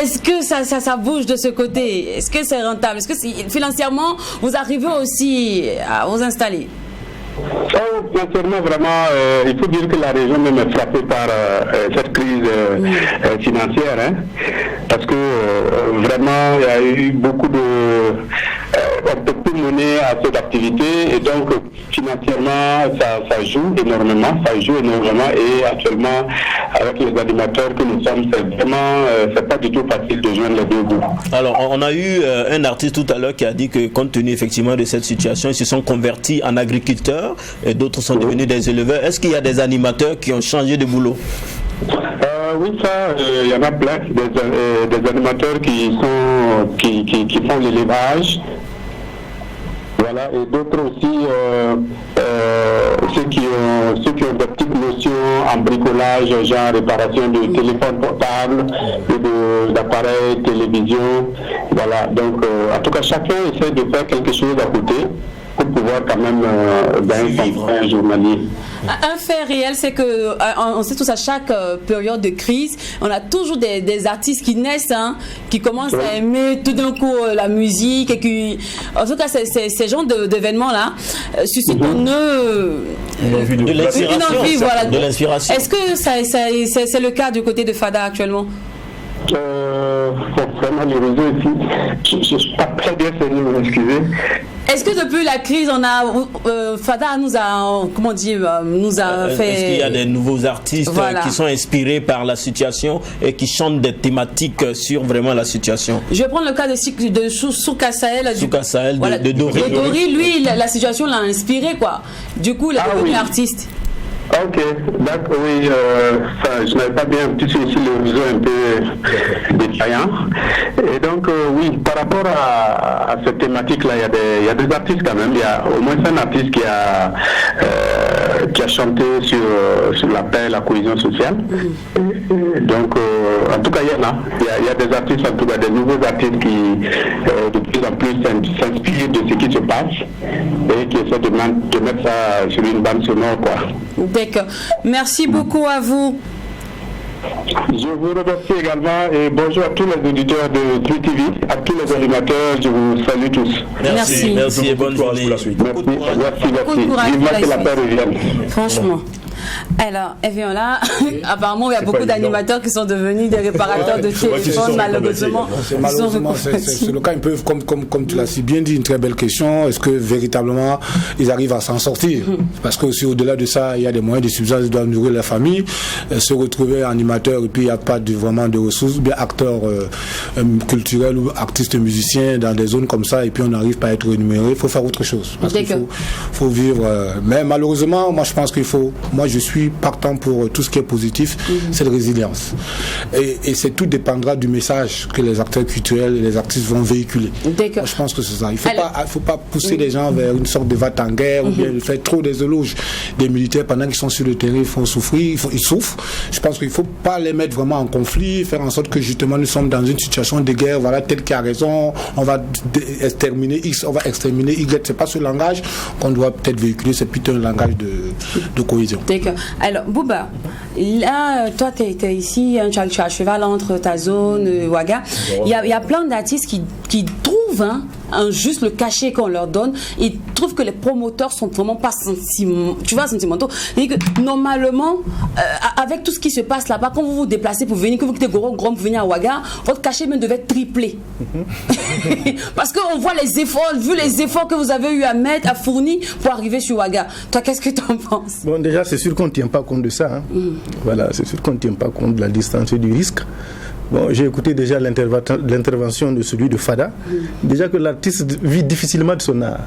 est-ce que ça bouge de ce côté? Est-ce que c'est rentable? Est-ce que financièrement, vous arrivez aussi à vous installer? Sincèrement, vraiment, il faut dire que la région même est frappée par cette crise financière, hein, parce que vraiment, il y a eu beaucoup on peut plus mener à cette activité et donc financièrement, ça joue énormément, et actuellement, avec les animateurs que nous sommes, c'est pas du tout facile de joindre les deux bouts. Alors, on a eu un artiste tout à l'heure qui a dit que compte tenu effectivement de cette situation, ils se sont convertis en agriculteurs et d'autres sont devenus des éleveurs. Est-ce qu'il y a des animateurs qui ont changé de boulot? Oui, ça, il y en a plein, des animateurs qui font l'élevage. Voilà, et d'autres aussi, ceux qui ont des petites notions en bricolage, genre réparation de téléphone portable, d'appareils, télévision. Voilà, donc en tout cas, chacun essaie de faire quelque chose à côté pour pouvoir quand même gagner un journalier. Un fait réel, c'est que on sait tous à chaque période de crise, on a toujours des artistes qui naissent, qui commencent à aimer tout d'un coup la musique et qui, en tout cas, ces genres d'événements-là suscitent en eux de l'inspiration. Est-ce que c'est le cas du côté de Fada actuellement? Vraiment les réseaux ici, je ne suis pas très bien saisi, vous excusez. Est-ce que depuis la crise, Fada nous a fait... Est-ce qu'il y a des nouveaux artistes qui sont inspirés par la situation et qui chantent des thématiques sur vraiment la situation? Je vais prendre le cas de Souka Sahel. De Dori. Et Dori, lui, la situation l'a inspiré, quoi. Du coup, il est devenu artiste. Ok, d'accord, oui, je n'avais pas bien petit ici le réseau un peu défaillant. Et donc, oui, par rapport à cette thématique-là, il y a des artistes quand même. Il y a au moins un artiste qui a chanté sur la paix, la cohésion sociale. Donc, en tout cas, il y a des artistes, en tout cas des nouveaux artistes qui de plus en plus s'inspirent de ce qui se passe et qui essaient de mettre ça sur une bande sonore, quoi. D'accord. Merci beaucoup à vous. Je vous remercie également et bonjour à tous les auditeurs de Tweet TV, à tous les animateurs, je vous salue tous. Merci et bonne journée. Merci. Vivement que la paix revienne. Franchement. Alors, et bien là, apparemment, il y a beaucoup d'animateurs qui sont devenus des réparateurs de téléphones, malheureusement. C'est le cas un peu, comme tu l'as si bien dit, une très belle question. Est-ce que véritablement, ils arrivent à s'en sortir? Parce que aussi, au-delà de ça, il y a des moyens de subsistance, ils doivent nourrir la famille, se retrouver animateur, et puis il n'y a pas vraiment de ressources, bien acteurs culturels ou artistes musiciens dans des zones comme ça, et puis on n'arrive pas à être rémunéré. Il faut faire autre chose. Parce qu'il faut vivre. Mais malheureusement, moi, je pense qu'il faut... Moi, je suis partant pour tout ce qui est positif, c'est la résilience. Et c'est tout dépendra du message que les acteurs culturels et les artistes vont véhiculer. Moi, je pense que c'est ça. Il ne faut pas pousser les gens vers une sorte de va en guerre ou bien faire trop des éloges des militaires pendant qu'ils sont sur le terrain, ils font souffrir, ils souffrent. Je pense qu'il ne faut pas les mettre vraiment en conflit, faire en sorte que justement nous sommes dans une situation de guerre, voilà, tel qui a raison, on va exterminer X, on va exterminer Y. C'est pas ce langage qu'on doit peut-être véhiculer, c'est plutôt un langage de cohésion. D'accord. Alors, Bouba, là, toi, tu es ici, tu es à cheval entre ta zone, Ouaga. Il y a plein d'artistes qui trouvent juste le cachet qu'on leur donne. Ils trouvent que les promoteurs sont vraiment pas sentimentaux. C'est-à-dire que normalement, avec tout ce qui se passe là-bas, quand vous vous déplacez pour venir, que vous quittez Goron pour venir à Ouaga, votre cachet même devait tripler. Parce qu'on voit les efforts, vu les efforts que vous avez eu à mettre, à fournir pour arriver sur Ouaga. Toi, qu'est-ce que tu en penses? Bon, déjà, c'est sûr qu'on ne tient pas compte de ça. Voilà, c'est sûr qu'on ne tient pas compte de la distance et du risque. Bon, j'ai écouté déjà l'intervention de celui de Fada. Déjà que l'artiste vit difficilement de son art.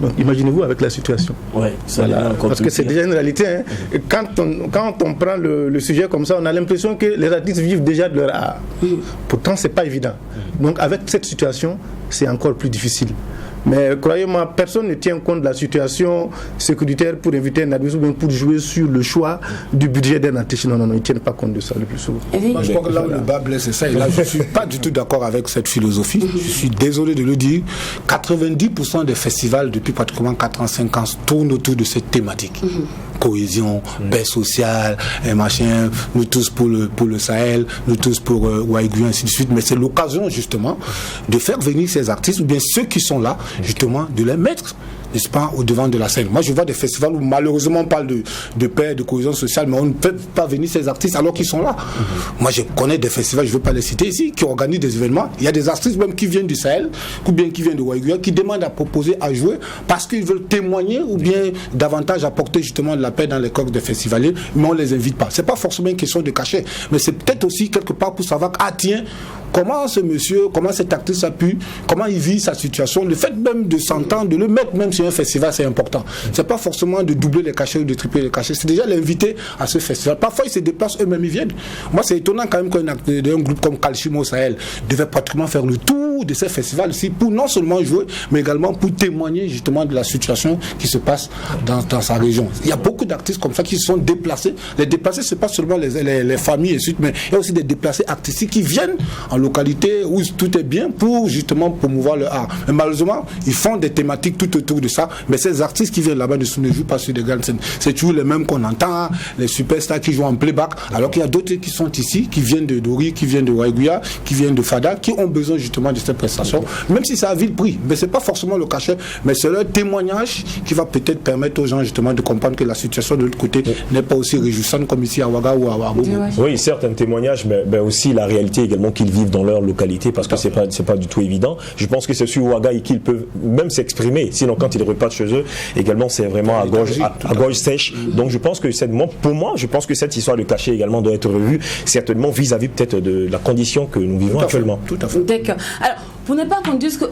Donc imaginez-vous avec la situation. Ouais, voilà, parce que c'est déjà une réalité. Et quand on prend le sujet comme ça, on a l'impression que les artistes vivent déjà de leur art. Pourtant, c'est pas évident. Donc avec cette situation, c'est encore plus difficile. Mais croyez-moi, personne ne tient compte de la situation sécuritaire pour inviter un artiste ou bien pour jouer sur le choix du budget d'un artiste. Non, ils ne tiennent pas compte de ça le plus souvent. Moi, je crois que là où le bas blesse, c'est ça. Et là, je ne suis pas du tout d'accord avec cette philosophie. Je suis désolé de le dire. 90% des festivals, depuis pratiquement 4 ans, 5 ans, tournent autour de cette thématique. Cohésion, paix sociale, et machin, nous tous pour le Sahel, nous tous pour Ouaïgou, ainsi de suite. Mais c'est l'occasion, justement, de faire venir ces artistes, ou bien ceux qui sont là, justement, de les mettre, n'est-ce pas, au devant de la scène. Moi, je vois des festivals où malheureusement on parle de paix, de cohésion sociale, mais on ne peut pas venir ces artistes alors qu'ils sont là. Moi, je connais des festivals, je ne veux pas les citer ici, qui organisent des événements. Il y a des artistes même qui viennent du Sahel, ou bien qui viennent de Ouaïgou, qui demandent à proposer à jouer parce qu'ils veulent témoigner ou bien davantage apporter justement de la paix dans les coques des festivaliers, mais on ne les invite pas. Ce n'est pas forcément une question de cachet, mais c'est peut-être aussi quelque part pour savoir, tiens, comment ce monsieur, comment cet artiste a pu, comment il vit sa situation. Le fait même de s'entendre, de le mettre même sur un festival, c'est important. C'est pas forcément de doubler les cachets ou de tripler les cachets, c'est déjà l'inviter à ce festival. Parfois, ils se déplacent eux-mêmes, ils viennent. Moi, c'est étonnant quand même qu'un groupe comme Kalchimo Sahel devait pratiquement faire le tour autour de ces festivals-ci pour non seulement jouer, mais également pour témoigner justement de la situation qui se passe dans sa région. Il y a beaucoup d'artistes comme ça qui se sont déplacés. Les déplacés, c'est pas seulement les familles et suite, mais il y a aussi des déplacés artistiques qui viennent en localité où tout est bien pour justement promouvoir le art. Mais malheureusement, ils font des thématiques tout autour de ça, mais ces artistes qui viennent là-bas ne jouent pas sur des grandes scènes. C'est toujours les mêmes qu'on entend, les superstars qui jouent en playback, alors qu'il y a d'autres qui sont ici, qui viennent de Dori, qui viennent de Waiguya, qui viennent de Fada, qui ont besoin justement de cette prestation, même si c'est à vil prix. Mais c'est pas forcément le cachet, mais c'est leur témoignage qui va peut-être permettre aux gens justement de comprendre que la situation de l'autre côté n'est pas aussi réjouissante comme ici à Ouaga ou à Ouaga. Oui, certes, un témoignage, mais aussi la réalité également qu'ils vivent dans leur localité, parce que c'est pas du tout évident. Je pense que c'est sur Ouaga qu'ils peuvent même s'exprimer. Sinon, quand ils repartent chez eux, également, c'est vraiment à gorge sèche. Donc, je pense que pour moi, je pense que cette histoire de cachet également doit être revue, certainement vis-à-vis peut-être de la condition que nous vivons actuellement. Tout à fait. D'accord. Alors, pour ne pas qu'on dise que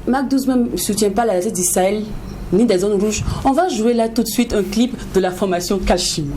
Mac 12 même ne soutient pas la Z d'Israël ni des zones rouges, on va jouer là tout de suite un clip de la formation Kashimo.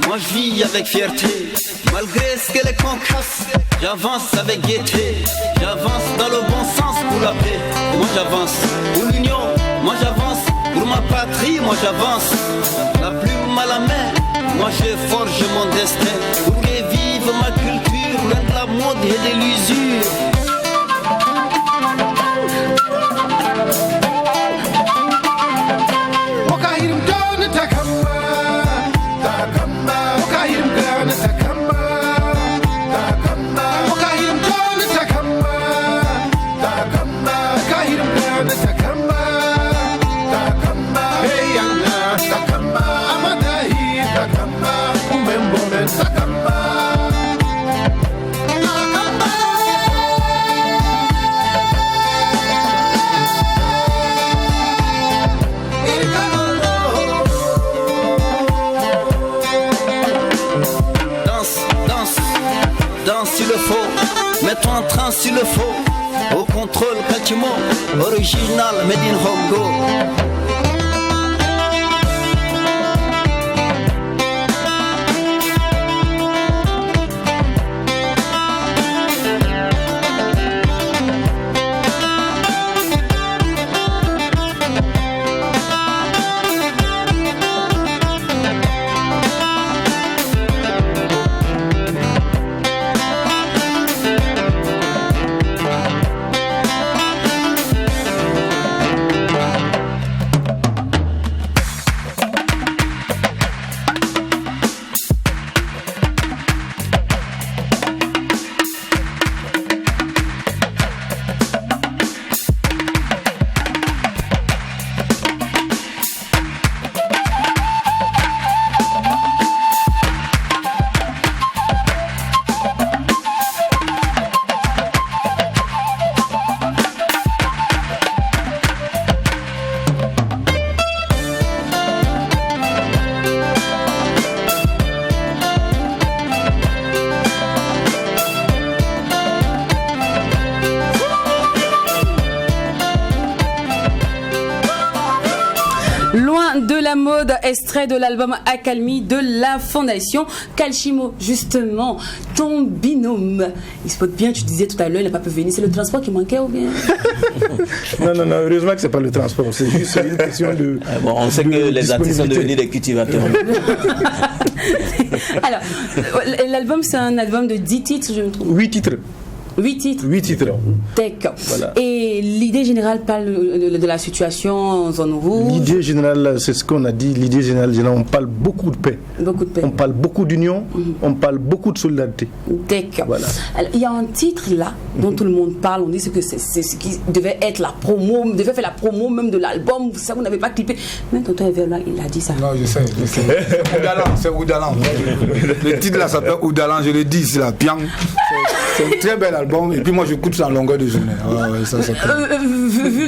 Moi je vis avec fierté, malgré ce que les concasses. J'avance avec gaieté, j'avance dans le bon sens pour la paix. Et moi j'avance pour l'union, moi j'avance pour ma patrie, moi j'avance. La plume à la main, moi je forge mon destin. Pour que vive ma culture, loin de la mode et de l'usure. Mets-toi en transe s'il le faut. Au contrôle Kachimo, original made in Hongo. Loin de la mode, extrait de l'album Accalmie de la Fondation Calchimo. Justement, ton binôme, il se porte bien, tu disais tout à l'heure, il n'a pas pu venir. C'est le transport qui manquait ou bien? Non, heureusement que ce n'est pas le transport, c'est juste une question de. Bon, on sait que les artistes sont devenus des cultivateurs. Alors, l'album, c'est un album de 10 titres, je me trompe. 8 titres. 8 titres. 8 titres. D'accord. Voilà. Et l'idée générale parle de la situation en zone rouge. L'idée générale, c'est ce qu'on a dit. L'idée générale, on parle beaucoup de paix. Beaucoup de paix. On parle beaucoup d'union. On parle beaucoup de solidarité. D'accord. Voilà. Alors, il y a un titre là dont tout le monde parle. On dit que c'est ce qui devait être la promo, devait faire la promo même de l'album. Ça, vous n'avez pas clippé. Même tonton Everland, il a dit ça. Non, je sais. C'est Oudalan. Le titre là s'appelle Oudalan. Je le dis, c'est la piang. C'est un très bel album. Et puis moi, j'écoute ça en longueur de journée.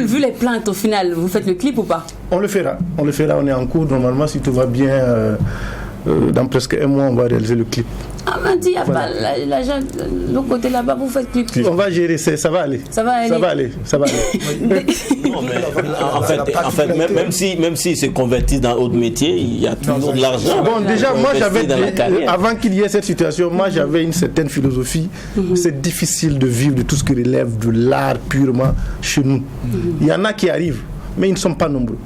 Vu les plaintes, au final, vous faites le clip ou pas? On le fera. On est en cours. Normalement, si tout va bien, dans presque un mois, on va réaliser le clip. Ah, m'a dit, voilà. L'autre côté là-bas, vous faites clip. On va gérer, ça va aller. Ça va aller. Non, mais en fait, même s'ils se convertissent dans d'autres métiers, il y a toujours de l'argent. Bon, déjà, moi, avant qu'il y ait cette situation, moi, j'avais une certaine philosophie. C'est difficile de vivre de tout ce qui relève de l'art purement chez nous. Il y en a qui arrivent, mais ils ne sont pas nombreux.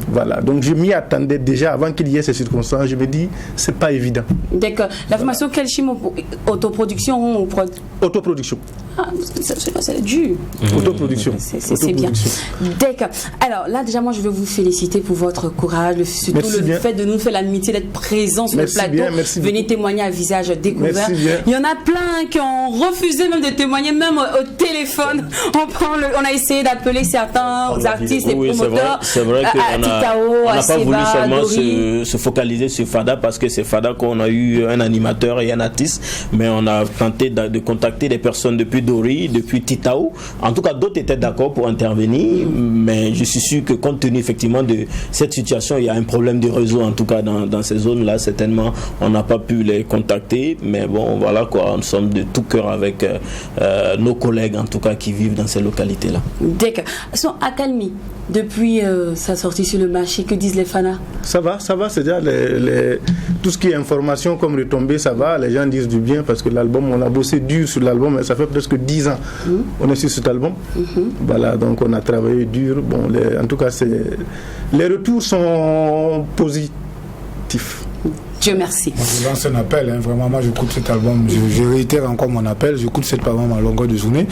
Voilà, donc je m'y attendais déjà avant qu'il y ait ces circonstances. Je me dis, c'est pas évident. D'accord. La formation Calchimo, autoproduction ou autoproduction. Ah, c'est dur. Autoproduction. C'est bien. D'accord. Alors là, déjà, moi, je veux vous féliciter pour votre courage, surtout fait de nous faire l'amitié d'être présents sur le plateau. Venez témoigner à visage découvert. Il y en a plein qui ont refusé même de témoigner, même au téléphone. On a essayé d'appeler certains artistes et promoteurs. C'est vrai qu'on n'a pas voulu seulement se focaliser sur Fada, parce que c'est Fada qu'on a eu un animateur et un artiste, mais on a tenté de contacter des personnes depuis Dori, depuis Titao. En tout cas, d'autres étaient d'accord pour intervenir, mais je suis sûr que compte tenu effectivement de cette situation, il y a un problème de réseau, en tout cas dans ces zones-là. Certainement, on n'a pas pu les contacter, mais bon, voilà quoi, nous sommes de tout cœur avec nos collègues, en tout cas, qui vivent dans ces localités-là. D'accord. Accalmie, depuis sa sortie sur le marché, que disent les fans? Ça va, c'est-à-dire tout ce qui est information comme retombée, ça va, les gens disent du bien, parce que l'album, on a bossé dur sur l'album, mais ça fait presque 10 ans on est sur cet album. Voilà, donc on a travaillé dur. Bon, en tout cas, les retours sont positifs. Dieu merci. Moi, je lance un appel, vraiment, moi j'écoute cet album, je réitère encore mon appel, j'écoute cet album à longueur de journée.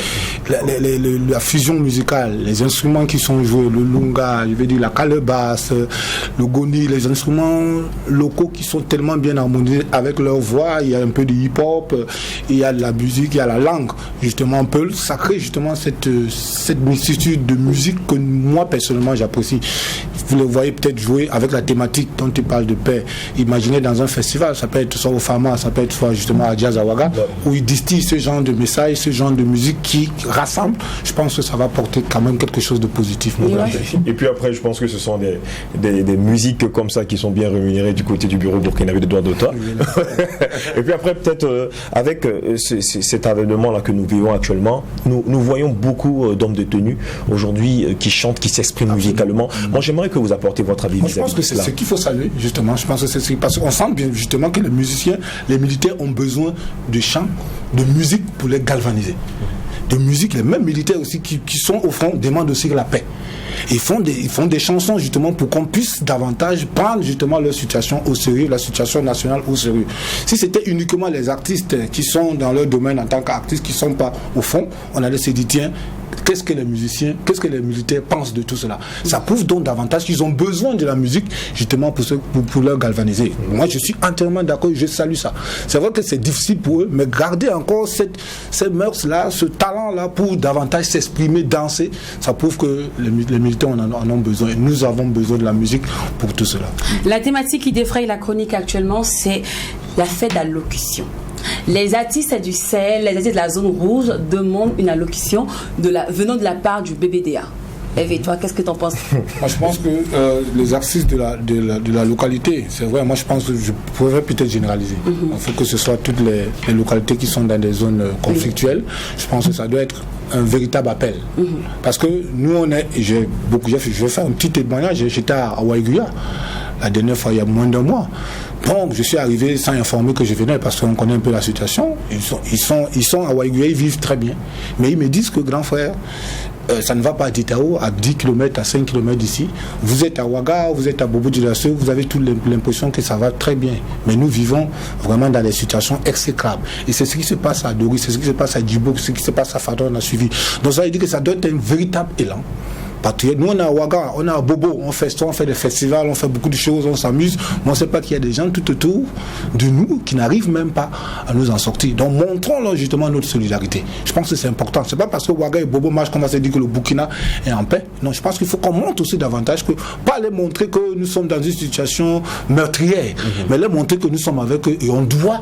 La fusion musicale, les instruments qui sont joués, le lunga, je veux dire la calebasse, le goni, les instruments locaux qui sont tellement bien harmonisés avec leur voix, il y a un peu de hip-hop, il y a de la musique, il y a la langue, justement, un peu, ça crée justement cette multitude de musique que moi personnellement j'apprécie. Vous le voyez peut-être jouer avec la thématique dont il parle de paix. Imaginez dans un festival, ça peut être soit au Fama, ça peut être soit justement à Jazz Awaga, où il distille ce genre de messages, ce genre de musique qui rassemble. Je pense que ça va porter quand même quelque chose de positif. Et puis après, je pense que ce sont des musiques comme ça qui sont bien rémunérées du côté du bureau burkinabé de droits d'auteur. Et puis après, peut-être avec cet avènement-là que nous vivons actuellement, nous voyons beaucoup d'hommes de tenue aujourd'hui qui chantent, qui s'expriment musicalement. Moi, j'aimerais que vous apportez votre avis. Je pense que c'est ce qu'il faut saluer, justement. Je pense que c'est parce qu'on sent bien justement que les musiciens, les militaires ont besoin de chants, de musique pour les galvaniser. De musique, les mêmes militaires aussi qui sont au front demandent aussi la paix. Ils font des chansons justement pour qu'on puisse davantage prendre justement leur situation au sérieux, la situation nationale au sérieux. Si c'était uniquement les artistes qui sont dans leur domaine en tant qu'artistes, qui ne sont pas au fond, on allait se dire tiens, qu'est-ce que les musiciens, qu'est-ce que les militaires pensent de tout cela? Ça prouve donc davantage qu'ils ont besoin de la musique justement pour leur galvaniser. Moi, je suis entièrement d'accord, je salue ça. C'est vrai que c'est difficile pour eux, mais garder encore cette mœurs-là, ce talent-là pour davantage s'exprimer, danser, ça prouve que les militaires en ont besoin. Nous avons besoin de la musique pour tout cela. La thématique qui défraye la chronique actuellement, c'est la fête d'allocution. Les artistes du Sahel, les artistes de la zone rouge demandent une allocution venant de la part du BBDA. Evie, toi, qu'est-ce que tu en penses? Moi, je pense que les artistes de la localité, c'est vrai, moi je pense que je pourrais peut-être généraliser. Il faut que ce soit toutes les localités qui sont dans des zones conflictuelles. Je pense que ça doit être un véritable appel. Parce que nous, je vais faire un petit témoignage. J'étais à Waiguya la dernière fois, il y a moins d'un mois. Donc, je suis arrivé sans informer que je venais parce qu'on connaît un peu la situation. Ils sont à Waiguya, ils vivent très bien. Mais ils me disent que grand frère, ça ne va pas à Titao, à 10 km, à 5 km d'ici. Vous êtes à Ouaga, vous êtes à Bobo-Dioulasso, vous avez toute l'impression que ça va très bien. Mais nous vivons vraiment dans des situations exécrables. Et c'est ce qui se passe à Dori, c'est ce qui se passe à Djibo, c'est ce qui se passe à Fadon, on a suivi. Donc ça veut dire que ça doit être un véritable élan. Nous on est à Ouaga, on est à Bobo, on fait des festivals, on fait beaucoup de choses, on s'amuse, mais on ne sait pas qu'il y a des gens tout autour de nous qui n'arrivent même pas à nous en sortir. Donc montrons-leur justement notre solidarité. Je pense que c'est important. C'est pas parce que Ouaga et Bobo marchent qu'on va se dire que le Burkina est en paix. Non, je pense qu'il faut qu'on montre aussi davantage, que pas les montrer que nous sommes dans une situation meurtrière, mais les montrer que nous sommes avec eux et on doit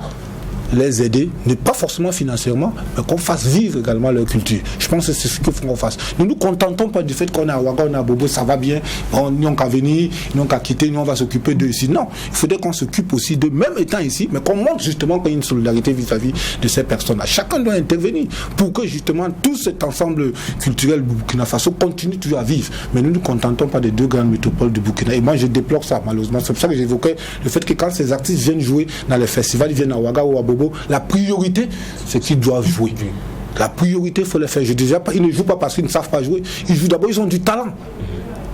les aider, mais pas forcément financièrement, mais qu'on fasse vivre également leur culture. Je pense que c'est ce qu'il faut qu'on fasse. Nous ne nous contentons pas du fait qu'on est à Ouaga, on est à Bobo, ça va bien, ils n'ont qu'à venir, ils n'ont qu'à quitter, nous on va s'occuper d'eux ici. Non, il faudrait qu'on s'occupe aussi d'eux, même étant ici, mais qu'on montre justement qu'il y a une solidarité vis-à-vis de ces personnes-là. Chacun doit intervenir pour que justement tout cet ensemble culturel du Burkina Faso continue toujours à vivre. Mais nous ne nous contentons pas des deux grandes métropoles du Burkina. Et moi je déplore ça, malheureusement. C'est pour ça que j'évoquais le fait que quand ces artistes viennent jouer dans les festivals, ils viennent à Ouaga ou à Bobo, la priorité, c'est qu'ils doivent jouer. La priorité, il faut les faire. Je disais pas, ils ne jouent pas parce qu'ils ne savent pas jouer. Ils jouent d'abord, ils ont du talent.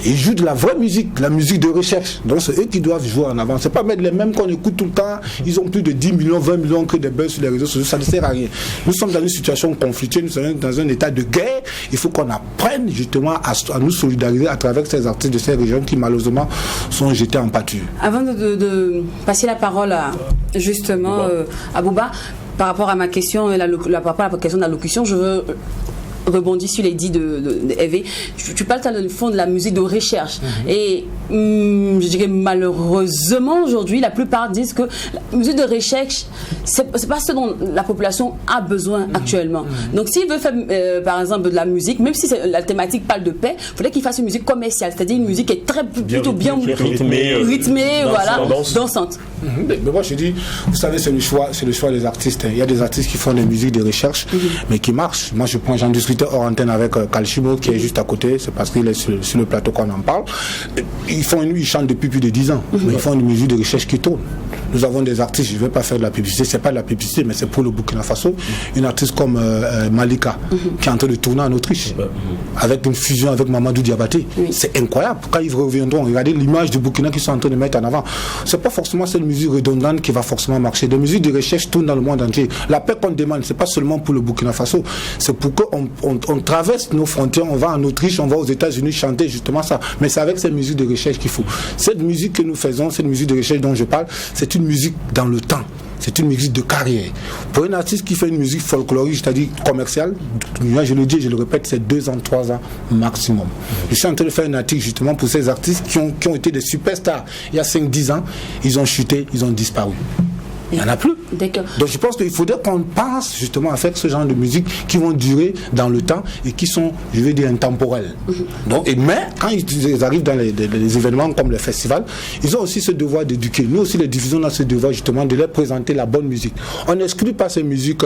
Ils jouent de la vraie musique, la musique de recherche. Donc c'est eux qui doivent jouer en avant. C'est pas mettre les mêmes qu'on écoute tout le temps. Ils ont plus de 10 millions, 20 millions que des buzz sur les réseaux sociaux. Ça ne sert à rien. Nous sommes dans une situation conflictuelle, nous sommes dans un état de guerre. Il faut qu'on apprenne justement à nous solidariser à travers ces artistes de ces régions qui malheureusement sont jetés en pâture. Avant de passer la parole à Bouba, par rapport à ma question, par rapport à la question de l'allocution, je veux rebondis sur les dits de Evie. Tu parles dans le fond de la musique de recherche. Et je dirais malheureusement aujourd'hui, la plupart disent que la musique de recherche, c'est pas ce dont la population a besoin actuellement. Donc s'il veut faire par exemple de la musique, même si la thématique parle de paix, il faudrait qu'il fasse une musique commerciale, c'est-à-dire une musique qui est plutôt bien rythmée, voilà, dansante. Mais moi je dis, vous savez, c'est le choix des artistes. Il y a des artistes qui font des musiques de recherche, mais qui marchent. Moi j'en discutais hors antenne avec Kalchimo qui est juste à côté, c'est parce qu'il est sur le plateau qu'on en parle. Ils chantent depuis plus de 10 ans, mais ils font une musique de recherche qui tourne. Nous avons des artistes, je ne vais pas faire de la publicité, c'est pas de la publicité, mais c'est pour le Burkina Faso. Une artiste comme Malika, qui est en train de tourner en Autriche, avec une fusion avec Mamadou Diabaté. C'est incroyable. Quand ils reviendront, regardez l'image du Burkina qu'ils sont en train de mettre en avant. C'est pas forcément cette musique redondante qui va forcément marcher. Des musiques de recherche tournent dans le monde entier. La paix qu'on demande, c'est pas seulement pour le Burkina Faso, c'est pour qu'on traverse nos frontières, on va en Autriche, on va aux États-Unis chanter justement ça. Mais c'est avec cette musique de recherche qu'il faut. Cette musique que nous faisons, cette musique de recherche dont je parle, c'est une musique dans le temps. C'est une musique de carrière. Pour un artiste qui fait une musique folklorique, c'est-à-dire commerciale, moi je le dis et je le répète, c'est 2 ans, 3 ans maximum. Je suis en train de faire un article justement pour ces artistes qui ont été des superstars. Il y a 5-10 ans, ils ont chuté, ils ont disparu. Il n'y en a plus. Donc je pense qu'il faudrait qu'on pense justement à faire ce genre de musique qui vont durer dans le temps et qui sont, je vais dire, intemporelles. Mais quand ils arrivent dans les événements comme les festivals, ils ont aussi ce devoir d'éduquer. Nous aussi, les diffusons dans ce devoir justement de leur présenter la bonne musique. On n'exclut pas ces musiques,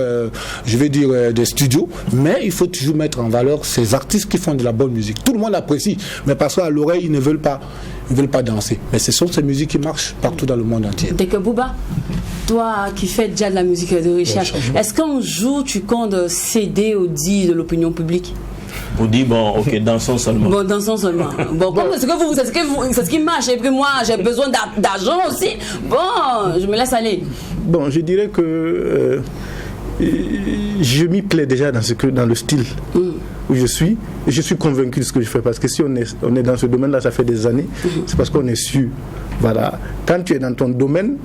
je vais dire, des studios, mais il faut toujours mettre en valeur ces artistes qui font de la bonne musique. Tout le monde apprécie, mais parce qu'à l'oreille, ils ne veulent pas danser. Mais ce sont ces musiques qui marchent partout dans le monde entier. Dès que Bouba, toi qui fais déjà de la musique de recherche, est-ce qu'un jour tu comptes céder aux dits de l'opinion publique? On dit bon, ok, dansons seulement. Bon, dansons seulement. Bon, c'est ce qui marche. Et puis moi, j'ai besoin d'argent aussi. Bon, je me laisse aller. Bon, je dirais que je m'y plais déjà dans le style où je suis. Et je suis convaincu de ce que je fais. Parce que si on est dans ce domaine-là, ça fait des années, c'est parce qu'on est sûr. Voilà. Quand tu es dans ton domaine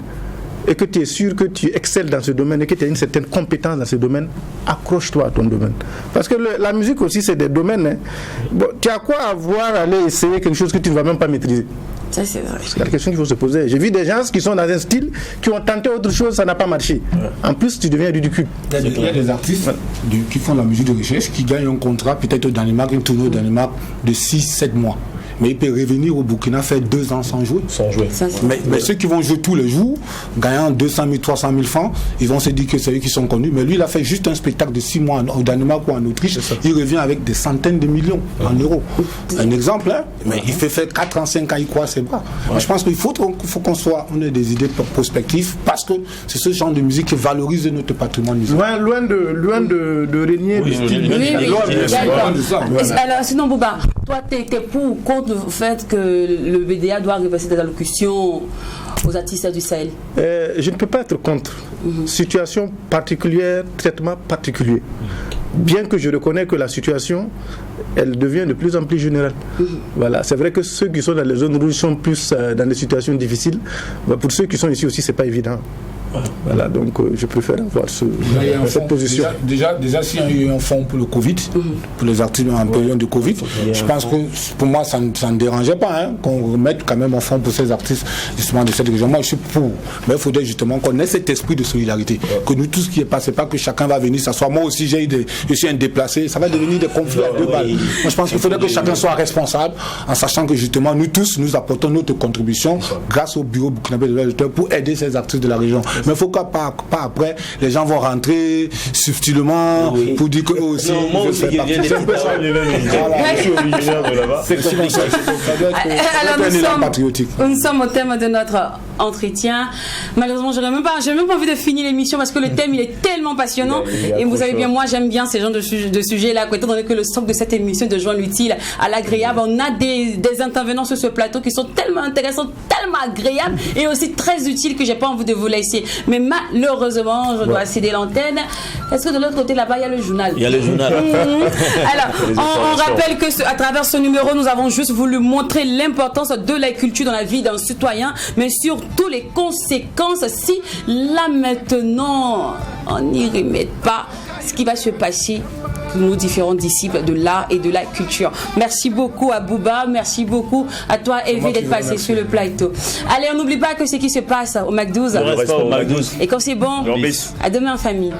et que tu es sûr que tu excelles dans ce domaine et que tu as une certaine compétence dans ce domaine, accroche-toi à ton domaine. Parce que la musique aussi, c'est des domaines. Bon, tu as quoi à voir aller essayer quelque chose que tu ne vas même pas maîtriser? Ça, c'est vrai. C'est la question qu'il faut se poser. J'ai vu des gens qui sont dans un style, qui ont tenté autre chose, ça n'a pas marché. En plus, tu deviens ridicule. Il y a des artistes qui font la musique de recherche, qui gagnent un contrat peut-être au Danemark, une tournée au Danemark de 6-7 mois. Mais il peut revenir au Burkina faire 2 ans sans jouer. Mais ceux qui vont jouer tous les jours, gagnant 200 000, 300 000 francs, ils vont se dire que c'est eux qui sont connus. Mais lui, il a fait juste un spectacle de 6 mois au Danemark ou en Autriche. Il revient avec des centaines de millions en euros. Un exemple, hein? Mais il fait faire 4 ans, 5 ans, il croit à ses bras. Moi, je pense qu'il faut qu'on ait des idées prospectives parce que c'est ce genre de musique qui valorise notre patrimoine musical. Loin de régner le style. Alors, sinon, Bouba, toi, t'es pour ou contre le fait que le BDA doit reverser des allocutions aux artistes du Sahel? Je ne peux pas être contre. Situation particulière, traitement particulier. Bien que je reconnais que la situation, elle devient de plus en plus générale. Voilà, c'est vrai que ceux qui sont dans les zones rouges sont plus dans des situations difficiles. Pour ceux qui sont ici aussi, c'est pas évident. Voilà, donc je préfère avoir cette position. Déjà, s'il y a eu un fonds pour le Covid, pour les artistes en période de Covid, je pense que pour moi, ça ne dérangeait pas qu'on remette quand même un fonds pour ces artistes justement de cette région. Moi, je suis pour. Mais il faudrait justement qu'on ait cet esprit de solidarité. Que nous, tout ce qui est passé, pas que chacun va venir s'asseoir. Moi aussi, je suis un déplacé. Ça va devenir des conflits à deux balles. Moi, je pense qu'il faudrait que chacun soit responsable en sachant que justement, nous tous, nous apportons notre contribution grâce au bureau burkinabé de l'auditeur pour aider ces artistes de la région. Mais il faut pas après, les gens vont rentrer subtilement pour dire que aussi. Non, moi aussi, je suis originaire de là-bas. C'est comme ça. Alors, nous sommes au thème de notre entretien. Malheureusement, je n'ai même pas envie de finir l'émission parce que le thème il est tellement passionnant. Et vous savez bien, moi j'aime bien ces genres de sujets-là, étant donné que le socle de cette émission de joindre l'utile à l'agréable. On a des intervenants sur ce plateau qui sont tellement intéressants, tellement agréables et aussi très utiles que j'ai pas envie de vous laisser. Mais malheureusement, je dois céder l'antenne. Est-ce que de l'autre côté là-bas, il y a le journal? Il y a le journal. Alors, on rappelle que à travers ce numéro, nous avons juste voulu montrer l'importance de la culture dans la vie d'un citoyen, mais surtout les conséquences si là maintenant, on n'y remet pas ce qui va se passer pour nos différents disciples de l'art et de la culture. Merci beaucoup à Bouba, merci beaucoup à toi Evie d'être passé sur le plateau. Allez, on n'oublie pas que ce qui se passe au McDouze. On reste pas au McDouze. Et quand c'est bon, à demain en famille.